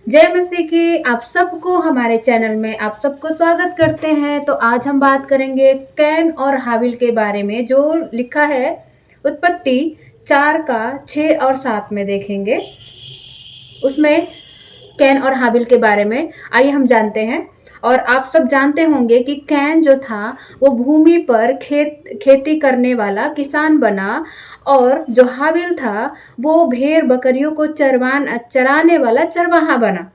जय मसीह की आप सबको हमारे चैनल में आप सबको स्वागत करते हैं। तो आज हम बात करेंगे कैन और हाबिल के बारे में, जो लिखा है उत्पत्ति 4 का 6 और 7 में देखेंगे। उसमें कैन और हाबिल के बारे में आइए हम जानते हैं। और आप सब जानते होंगे कि कैन जो था वो भूमि पर खेती करने वाला किसान बना, और जो हाबिल था वो भेड़ बकरियों को चराने वाला चरवाहा बना।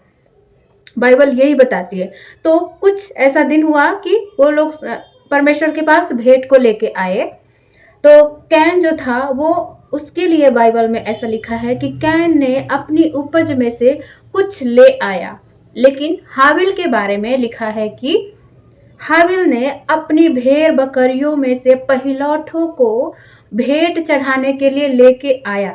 बाइबल यही बताती है। तो कुछ ऐसा दिन हुआ कि वो लोग परमेश्वर के पास भेंट को लेके आए। तो कैन जो था वो, उसके लिए बाइबल में ऐसा लिखा है कि कैन ने अपनी उपज में से कुछ ले आया। लेकिन हाबिल के बारे में लिखा है कि हाबिल ने अपनी भेड़ बकरियों में से पहिलौठों को भेंट चढ़ाने के लिए लेके आया।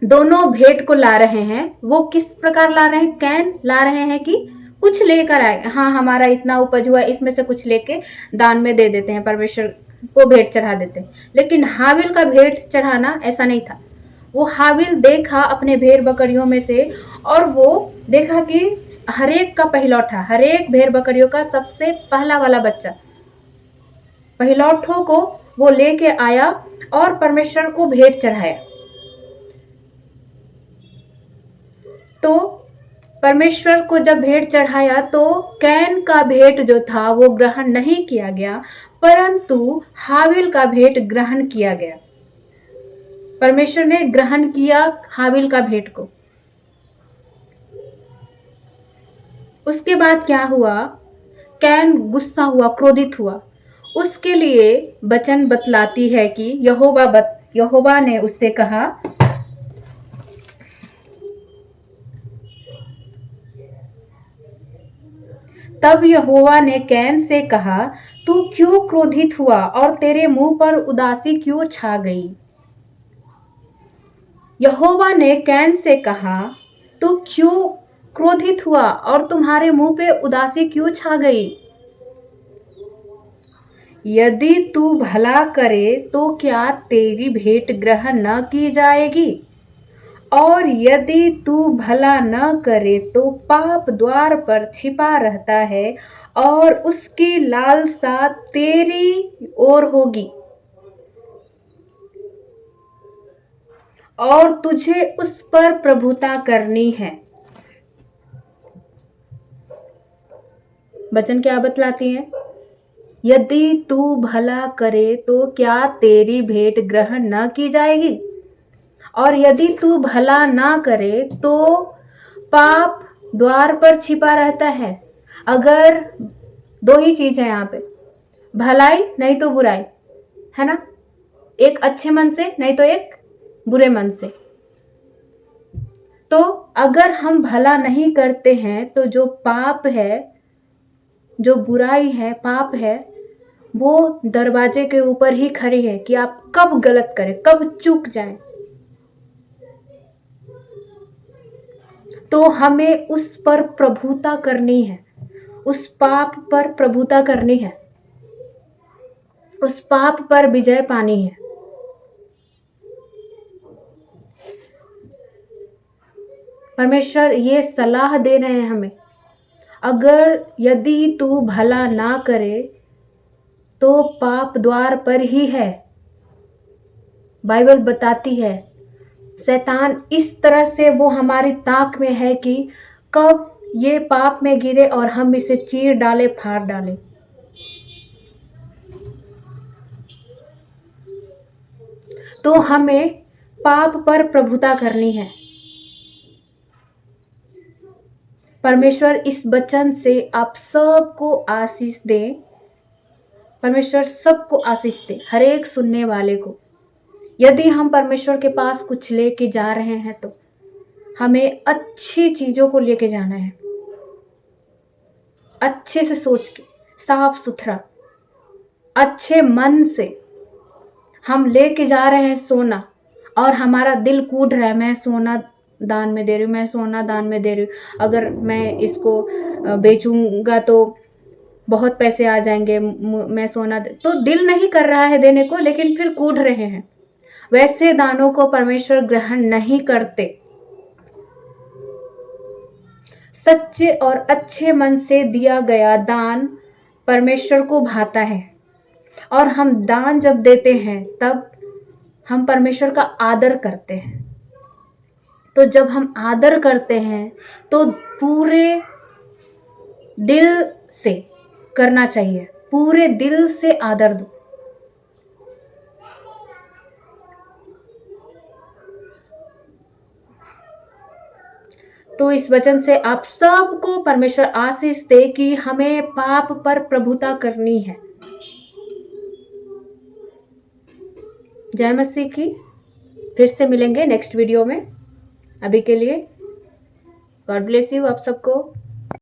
दोनों भेंट को ला रहे हैं। वो किस प्रकार ला रहे हैं? कैन ला रहे हैं कि कुछ लेकर आए, हाँ हमारा इतना उपज हुआ, इसमें से कुछ लेके दान में दे देते हैं, परमेश्वर को भेंट चढ़ा देते हैं। लेकिन हाबिल का भेंट चढ़ाना ऐसा नहीं था। वो हाबिल देखा अपने भेड़ बकरियों में से, और वो देखा कि हरेक का पहिलौठा, हरेक भेड़ बकरियों का सबसे पहला वाला बच्चा, पहिलौठों को वो लेके आया और परमेश्वर को भेंट चढ़ाया। तो परमेश्वर को जब भेंट चढ़ाया तो कैन का भेंट जो था वो ग्रहण नहीं किया गया, परंतु हाबिल का भेंट ग्रहण किया गया। परमेश्वर ने ग्रहण किया हाबिल का भेंट को। उसके बाद क्या हुआ? कैन गुस्सा हुआ, क्रोधित हुआ। उसके लिए वचन बतलाती है कि यहोवा ने उससे कहा, तब यहोवा ने कैन से कहा, तू क्यों क्रोधित हुआ और तेरे मुंह पर उदासी क्यों छा गई? यहोवा ने कैन से कहा, तू क्यों क्रोधित हुआ और तुम्हारे मुंह पे उदासी क्यों छा गई? यदि तू भला करे तो क्या तेरी भेंट ग्रहण न की जाएगी? और यदि तू भला न करे तो पाप द्वार पर छिपा रहता है और उसकी लालसा तेरी ओर होगी, और तुझे उस पर प्रभुता करनी है। वचन क्या बतलाती है? यदि तू भला करे तो क्या तेरी भेंट ग्रहण न की जाएगी? और यदि तू भला ना करे तो पाप द्वार पर छिपा रहता है। अगर दो ही चीज है यहाँ पे, भलाई नहीं तो बुराई, है ना? एक अच्छे मन से नहीं तो एक बुरे मन से। तो अगर हम भला नहीं करते हैं तो जो पाप है, जो बुराई है, पाप है, वो दरवाजे के ऊपर ही खड़ी है कि आप कब गलत करें, कब चूक जाएं। तो हमें उस पर प्रभुता करनी है, उस पाप पर प्रभुता करनी है, उस पाप पर विजय पानी है। परमेश्वर ये सलाह दे रहे हैं हमें, अगर यदि तू भला ना करे तो पाप द्वार पर ही है। बाइबल बताती है शैतान इस तरह से वो हमारी ताक में है कि कब ये पाप में गिरे और हम इसे चीर डाले, फाड़ डाले। तो हमें पाप पर प्रभुता करनी है। परमेश्वर इस वचन से आप सबको आशीष दे। परमेश्वर सबको आशीष दे, हर एक सुनने वाले को। यदि हम परमेश्वर के पास कुछ लेके जा रहे हैं तो हमें अच्छी चीजों को लेके जाना है, अच्छे से सोच के, साफ सुथरा, अच्छे मन से। हम लेके जा रहे हैं सोना और हमारा दिल कूद रहा है, मैं सोना दान में दे रही हूँ, मैं सोना दान में दे रही हूँ, अगर मैं इसको बेचूंगा तो बहुत पैसे आ जाएंगे, मैं सोना तो दिल नहीं कर रहा है देने को, लेकिन फिर कूद रहे हैं। वैसे दानों को परमेश्वर ग्रहण नहीं करते। सच्चे और अच्छे मन से दिया गया दान परमेश्वर को भाता है। और हम दान जब देते हैं तब हम परमेश्वर का आदर करते हैं। तो जब हम आदर करते हैं तो पूरे दिल से करना चाहिए, पूरे दिल से आदर दो। तो इस वचन से आप सबको परमेश्वर आशीष दे कि हमें पाप पर प्रभुता करनी है। जय मसीह की। फिर से मिलेंगे नेक्स्ट वीडियो में। अभी के लिए गॉड ब्लेस यू आप सबको।